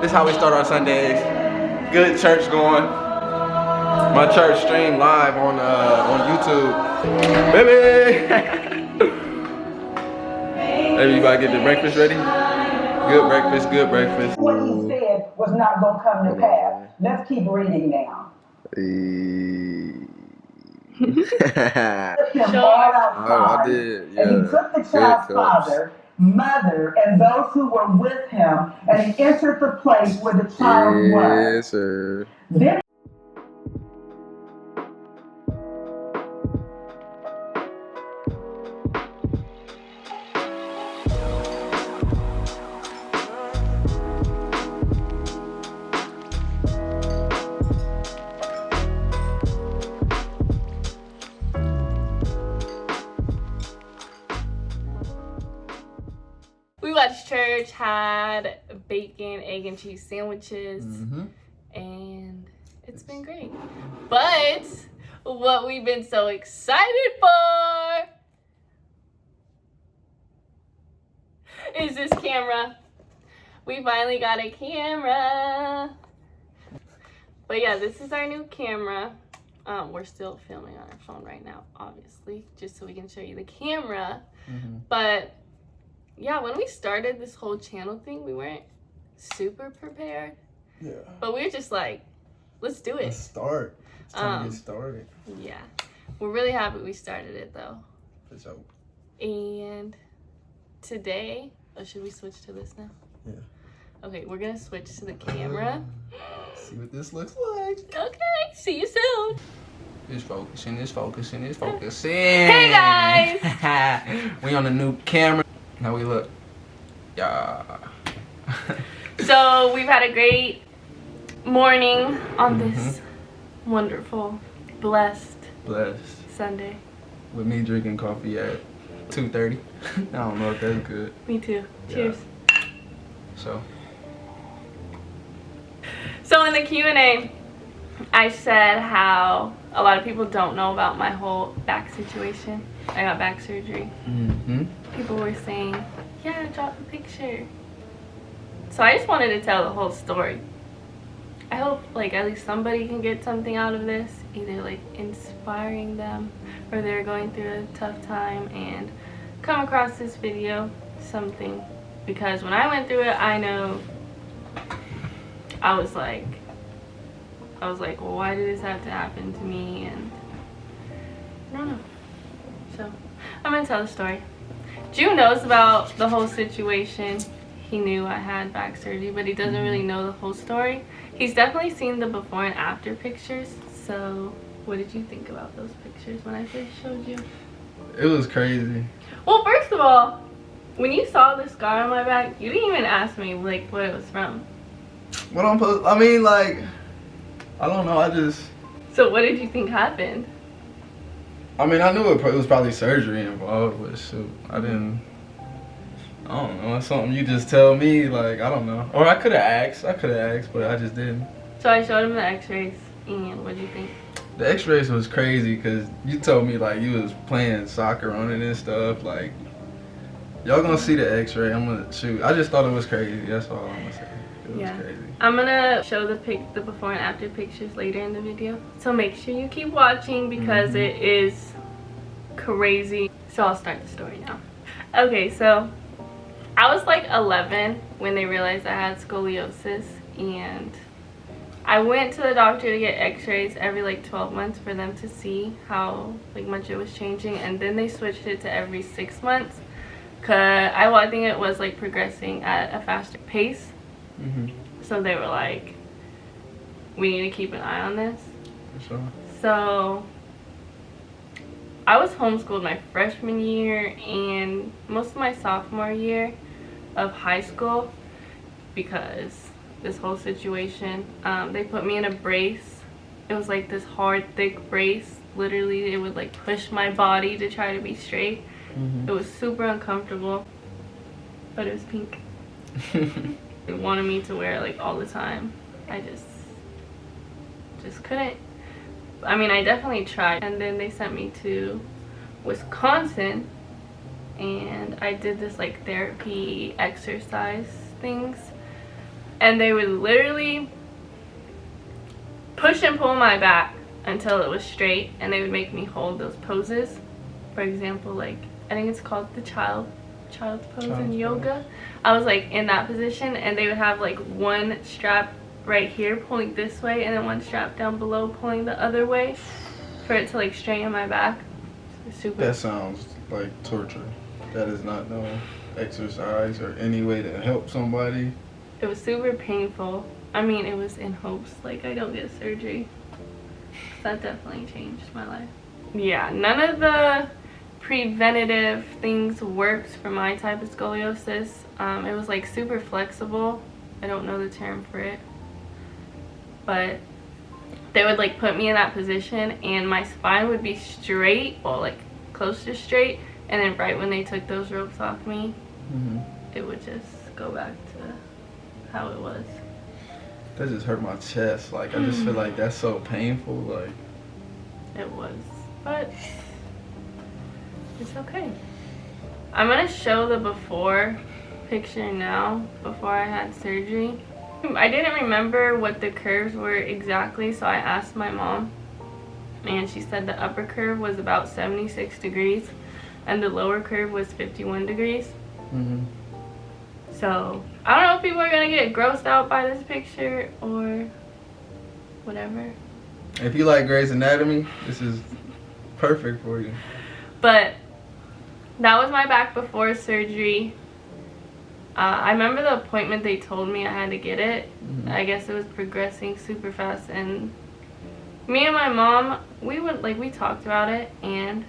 This is how we start our Sundays. Good church going. My church stream live on YouTube. Baby! Everybody get the breakfast ready? Good breakfast, good breakfast. What he said was not going to come to pass. Let's keep reading now. Him all outside, I did, yeah. and he took the child's father, mother, and those who were with him, and he entered the place where the child was. Yes, sir. Then we watched church, had bacon, egg, and cheese sandwiches, and it's been great. But what we've been so excited for is this camera. We finally got a camera. But yeah, this is our new camera. We're still filming on our phone right now, obviously, just so we can show you the camera. But yeah, when we started this whole channel thing, we weren't super prepared. Yeah. But we were just like, let's do it. Let's start. It's time to get started. Yeah. We're really happy we started it though. For sure. And today, oh, should we switch to this now? Yeah. Okay, we're gonna switch to the camera. See what this looks like. Okay, see you soon. It's focusing, it's focusing, it's focusing. Hey guys! We on the new camera. How we look? Yeah. So we've had a great morning on this wonderful, blessed Sunday. With me drinking coffee at 2:30. I don't know if that's good. Me too. Cheers. So in the Q&A, I said how a lot of people don't know about my whole back situation. I got back surgery. People were saying, yeah, drop a picture. So I just wanted to tell the whole story. I hope like at least somebody can get something out of this, either like inspiring them or they're going through a tough time and come across this video, something. Because when I went through it, I know I was like, well, why did this have to happen to me? And I don't know. So I'm gonna tell the story. June knows about the whole situation. He knew I had back surgery, but he doesn't really know the whole story. He's definitely seen the before and after pictures. So what did you think about those pictures when I first showed you? it was crazy. Well, first of all, when you saw the scar on my back, you didn't even ask me like what it was from. What I mean, like, I don't know. I just. So what did you think happened? I mean, I knew it was probably surgery involved, but shoot, I don't know. It's something you just tell me, like, I don't know. Or I could have asked, but I just didn't. So I showed him the x-rays, and what did you think? The x-rays was crazy, because you told me, like, you was playing soccer on it and stuff. Like, y'all gonna see the x-ray. I'm gonna shoot. I just thought it was crazy. That's all I'm gonna say. It was crazy. I'm gonna show the before and after pictures later in the video. So make sure you keep watching because it is crazy. So I'll start the story now. Okay, so I was like 11 when they realized I had scoliosis, and I went to the doctor to get x-rays every like 12 months for them to see how like much it was changing, and then they switched it to every 6 months because I think it was like progressing at a faster pace. So they were like, we need to keep an eye on this. For sure. So I was homeschooled my freshman year and most of my sophomore year of high school because this whole situation. They put me in a brace. It was like this hard, thick brace. Literally, it would like push my body to try to be straight. It was super uncomfortable, but it was pink. They wanted me to wear it like all the time. I just couldn't. I mean, I definitely tried. And then they sent me to Wisconsin, and I did this like therapy exercise things. and they would literally push and pull my back until it was straight, and they would make me hold those poses. For example, like, I think it's called the child's pose in yoga. I was like in that position, and they would have like one strap right here pulling this way, and then one strap down below pulling the other way for it to like straighten my back. Super. That sounds like torture. That is not no exercise or any way to help somebody. It was super painful. I mean, it was in hopes like I don't get surgery. That definitely changed my life. Yeah, none of the preventative things worked for my type of scoliosis. It was like super flexible. I don't know the term for it, but they would like put me in that position and my spine would be straight, or like close to straight, and then right when they took those ropes off me, it would just go back to how it was. That just hurt my chest. Like, I just feel like that's so painful. Like, it was, but it's okay. I'm gonna show the before picture now, before I had surgery. I didn't remember what the curves were exactly, so I asked my mom, and she said the upper curve was about 76 degrees and the lower curve was 51 degrees. So I don't know if people are gonna get grossed out by this picture or whatever. if you like Grey's Anatomy, this is perfect for you. But that was my back before surgery. I remember the appointment they told me I had to get it. I guess it was progressing super fast, and me and my mom, we talked about it, and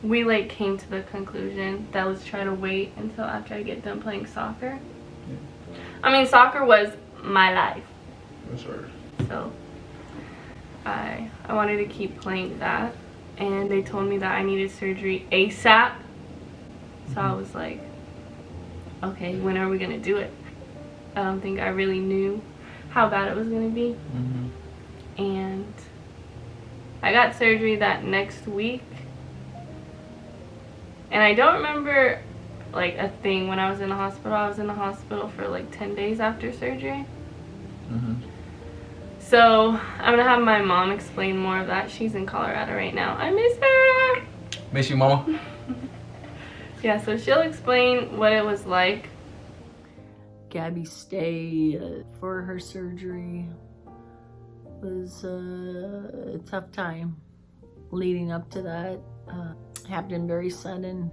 we like came to the conclusion that let's try to wait until after I get done playing soccer. I mean, soccer was my life. For sure. So I wanted to keep playing that, and they told me that I needed surgery ASAP. So I was like, okay, when are we gonna do it? I don't think I really knew how bad it was gonna be. And I got surgery that next week, and I don't remember like a thing when I was in the hospital. I was in the hospital for like 10 days after surgery. So I'm gonna have my mom explain more of that. She's in Colorado right now. I miss her. Miss you, mama. Yeah, so she'll explain what it was like. Gabby's stay for her surgery was a tough time. Leading up to that, happened very sudden.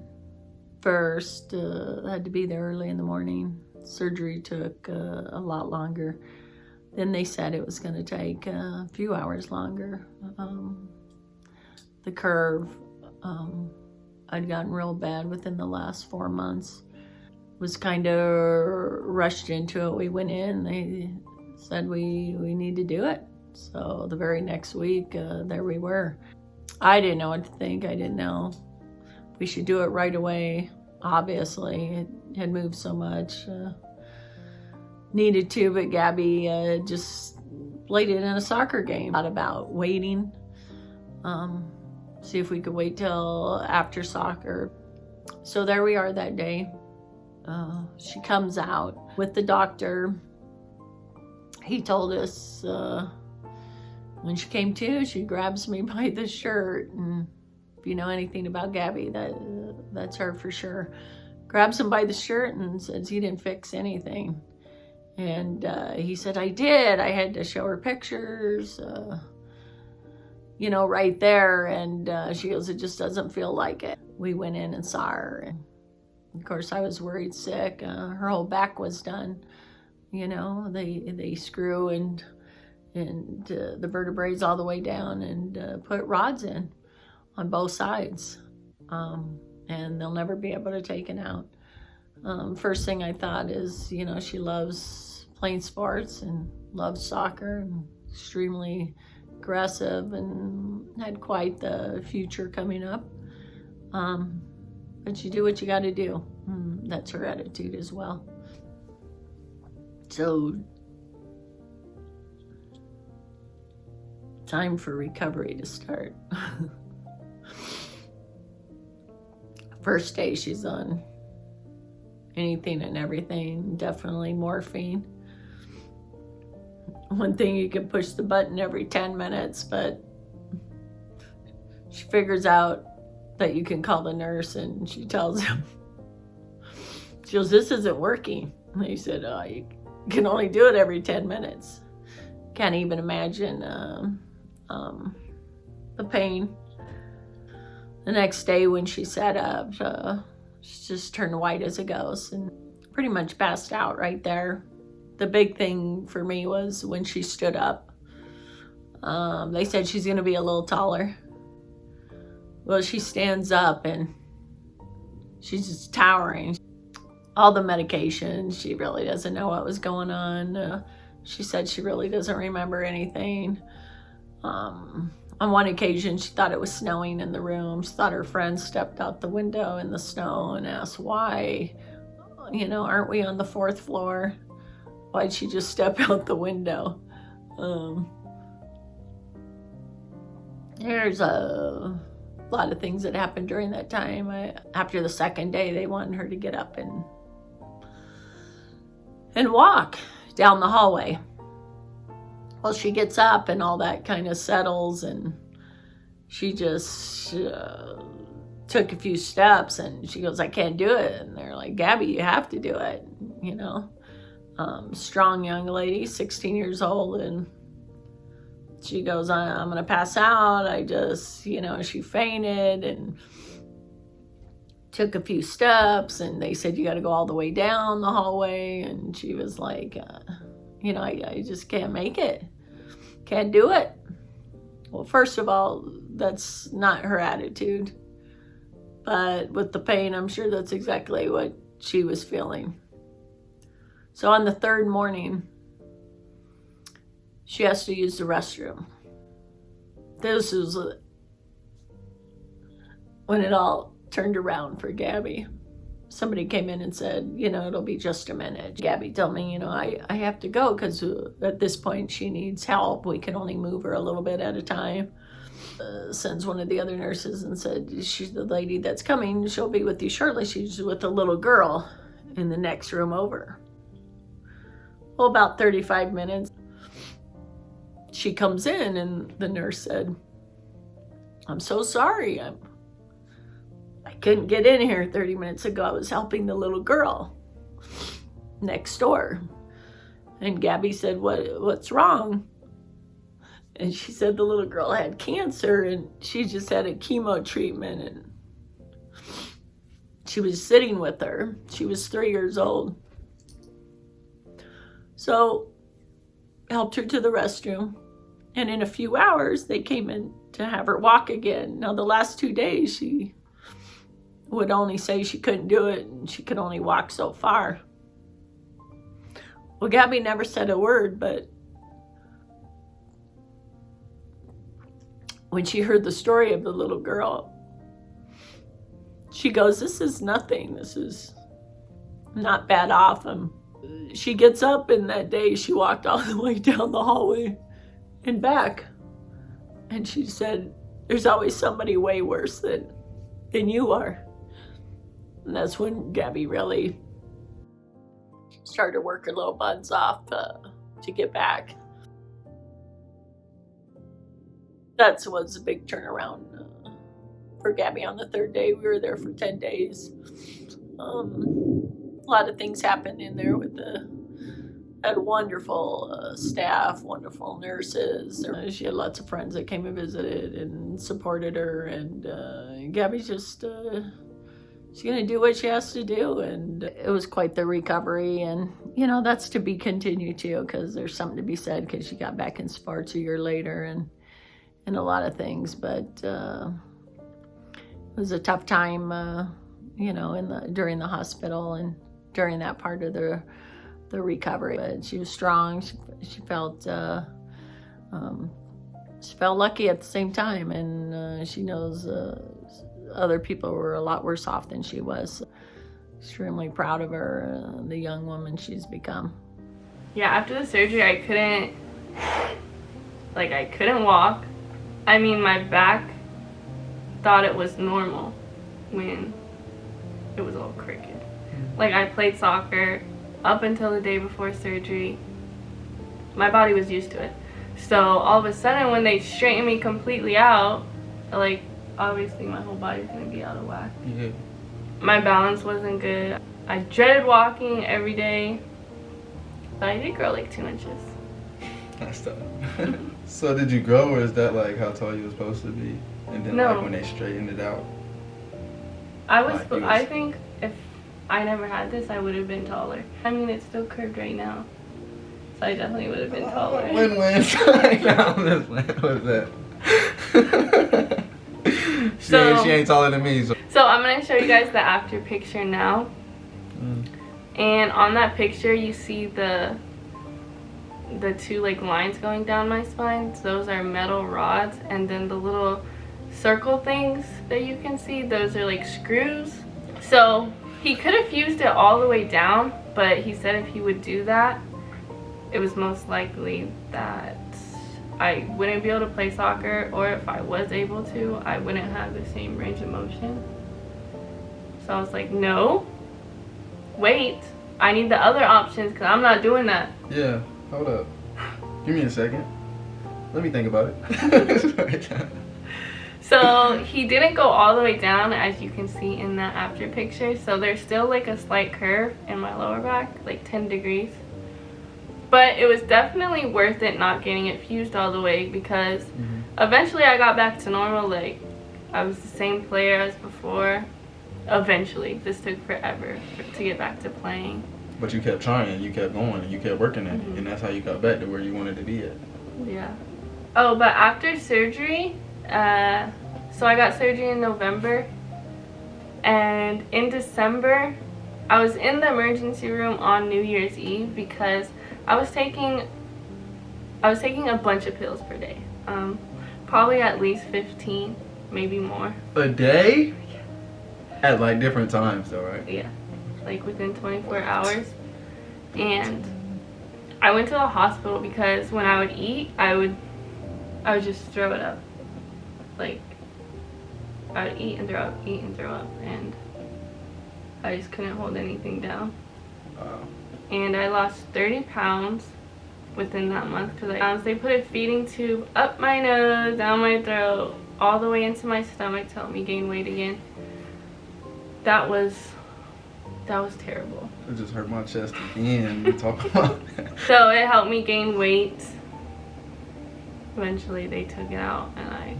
First, had to be there early in the morning. Surgery took a lot longer. Then they said it was going to take a few hours longer. The curve, I'd gotten real bad within the last 4 months. Was kind of rushed into it. We went in, they said we need to do it. So the very next week, there we were. I didn't know what to think. I didn't know we should do it right away. Obviously, it had moved so much. Needed to, but Gabby just played it in a soccer game. Thought about waiting. See if we could wait till after soccer. So there we are that day. She comes out with the doctor. He told us when she came to, she grabs me by the shirt, and if you know anything about Gabby, that's her for sure. Grabs him by the shirt and says he didn't fix anything. And he said, I did. I had to show her pictures, right there. And she goes, it just doesn't feel like it. We went in and saw her. And of course, I was worried sick. Her whole back was done. They screw and the vertebrae all the way down and put rods in on both sides. And they'll never be able to take it out. First thing I thought is, she loves playing sports and loves soccer and extremely aggressive and had quite the future coming up. But you do what you got to do. That's her attitude as well. So, time for recovery to start. First day she's on anything and everything, definitely morphine. One thing, you can push the button every 10 minutes, but she figures out that you can call the nurse, and she tells him, she goes, this isn't working. And he said, oh, you can only do it every 10 minutes. Can't even imagine the pain. The next day when she sat up, she just turned white as a ghost and pretty much passed out right there. The big thing for me was when she stood up. They said she's going to be a little taller. Well, she stands up and she's just towering. All the medication, she really doesn't know what was going on. She said she really doesn't remember anything. On one occasion, she thought it was snowing in the room. She thought her friend stepped out the window in the snow and asked why. You know, aren't we on the 4th floor? Why'd she just step out the window? There's a lot of things that happened during that time. After the second day, they wanted her to get up and walk down the hallway. Well, she gets up and all that kind of settles, and she just took a few steps, and she goes, I can't do it. And they're like, Gabby, you have to do it, you know. Strong young lady, 16 years old, and she goes, I'm gonna pass out. I just, you know, she fainted and took a few steps, and they said, you got to go all the way down the hallway. And she was like, you know, I just can't make it. Can't do it. Well, first of all, that's not her attitude. But with the pain, I'm sure that's exactly what she was feeling. So on the 3rd morning, she has to use the restroom. This is when it all turned around for Gabby. Somebody came in and said, you know, it'll be just a minute. Gabby told me, you know, I have to go because at this point she needs help. We can only move her a little bit at a time. Sends one of the other nurses and said, she's the lady that's coming. She'll be with you shortly. She's with a little girl in the next room over. Well, about 35 minutes, she comes in and the nurse said, I'm so sorry. I couldn't get in here 30 minutes ago. I was helping the little girl next door. And Gabby said, what's wrong? And she said the little girl had cancer and she just had a chemo treatment, and she was sitting with her. She was 3 years old. So helped her to the restroom. And in a few hours, they came in to have her walk again. Now, the last 2 days, she would only say she couldn't do it and she could only walk so far. Well, Gabby never said a word, but when she heard the story of the little girl, she goes, this is nothing. This is not bad off. She gets up, and that day she walked all the way down the hallway and back. And she said, there's always somebody way worse than you are. And that's when Gabby really started to work her little buns off to get back. That was a big turnaround for Gabby on the 3rd day. We were there for 10 days. A lot of things happened in there with had wonderful staff, wonderful nurses. She had lots of friends that came and visited and supported her. And Gabby's just, she's going to do what she has to do. And it was quite the recovery. And, you know, that's to be continued too, because there's something to be said, because she got back in sports a year later and a lot of things. But it was a tough time, you know, during the hospital and during that part of the recovery. But she was strong. She felt lucky at the same time, and she knows other people were a lot worse off than she was. Extremely proud of her, the young woman she's become. Yeah, after the surgery, I couldn't walk. I mean, my back thought it was normal when it was all crooked. Like, I played soccer up until the day before surgery. My body was used to it. So all of a sudden when they straighten me completely out, like, obviously my whole body's gonna be out of whack. Yeah. My balance wasn't good. I dreaded walking every day, but I did grow like 2 inches. That's tough. So did you grow, or is that like how tall you were supposed to be? And then No. like when they straightened it out? I think if I never had this, I would have been taller. I mean, it's still curved right now. So I definitely would have been taller. Win-win. What's that? She ain't taller than me. So I'm going to show you guys the after picture now. And on that picture, you see the 2 like lines going down my spine. So those are metal rods, and then the little circle things that you can see, those are like screws. So he could have fused it all the way down, but he said if he would do that, it was most likely that I wouldn't be able to play soccer, or if I was able to, I wouldn't have the same range of motion. So I was like, no, wait, I need the other options because I'm not doing that. Yeah, hold up. Give me a second. Let me think about it. So he didn't go all the way down, as you can see in that after picture. So there's still like a slight curve in my lower back, like 10 degrees. But it was definitely worth it not getting it fused all the way, because eventually I got back to normal. Like, I was the same player as before. Eventually. This took forever to get back to playing. But you kept trying, you kept going, and you kept working at it, and that's how you got back to where you wanted to be at. Yeah. Oh, but after surgery, so I got surgery in November, and in December, I was in the emergency room on New Year's Eve because I was taking a bunch of pills per day. Probably at least 15, maybe more. A day? At like different times though, right? Yeah, like within 24 hours. And I went to the hospital because when I would eat, I would just throw it up. Like, I would eat and throw up, and I just couldn't hold anything down. Wow. And I lost 30 pounds within that month because they put a feeding tube up my nose, down my throat, all the way into my stomach to help me gain weight again. That was terrible. It just hurt my chest again to talk about that. So it helped me gain weight. Eventually they took it out and I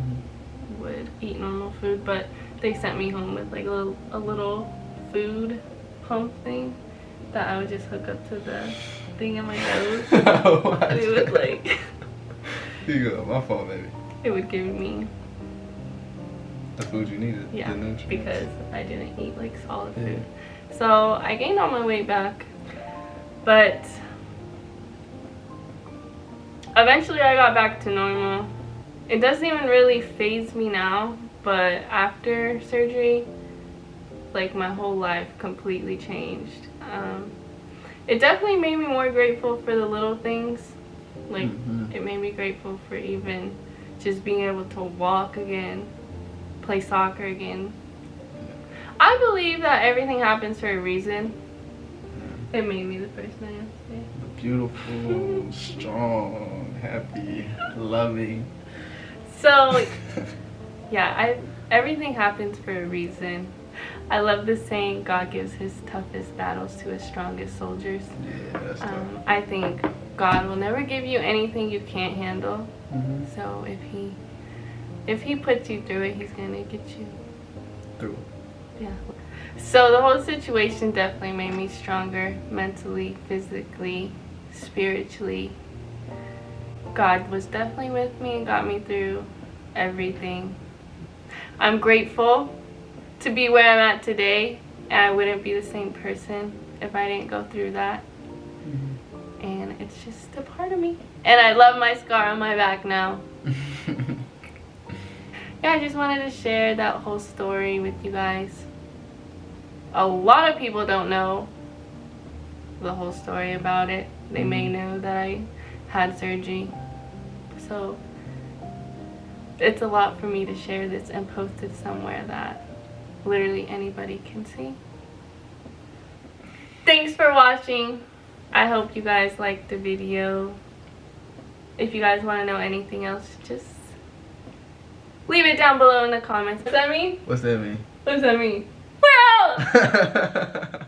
would eat normal food, but they sent me home with like a little food pump thing that I would just hook up to the thing in my nose. And it would like... You go, my fault, baby. It would give me... the food you needed. Yeah, the nutrients. because I didn't eat like solid food. So I gained all my weight back, but eventually I got back to normal. It doesn't even really faze me now, but after surgery, like my whole life completely changed. It definitely made me more grateful for the little things. Like it made me grateful for even just being able to walk again, play soccer again. I believe that everything happens for a reason. It made me the person I am today. Beautiful, strong, happy, loving. So, yeah, everything happens for a reason. I love the saying, God gives his toughest battles to his strongest soldiers. Yeah, that's tough. I think God will never give you anything you can't handle. So if he puts you through it, he's gonna get you through it. Yeah. So the whole situation definitely made me stronger mentally, physically, spiritually. God was definitely with me and got me through everything. I'm grateful to be where I'm at today, and I wouldn't be the same person if I didn't go through that. And it's just a part of me. And I love my scar on my back now. Yeah, I just wanted to share that whole story with you guys. A lot of people don't know the whole story about it. They may know that I had surgery. So it's a lot for me to share this and post it somewhere that literally anybody can see. Thanks for watching. I hope you guys liked the video. If you guys want to know anything else, just leave it down below in the comments. What's that mean? What's that mean? What does that mean? We're out!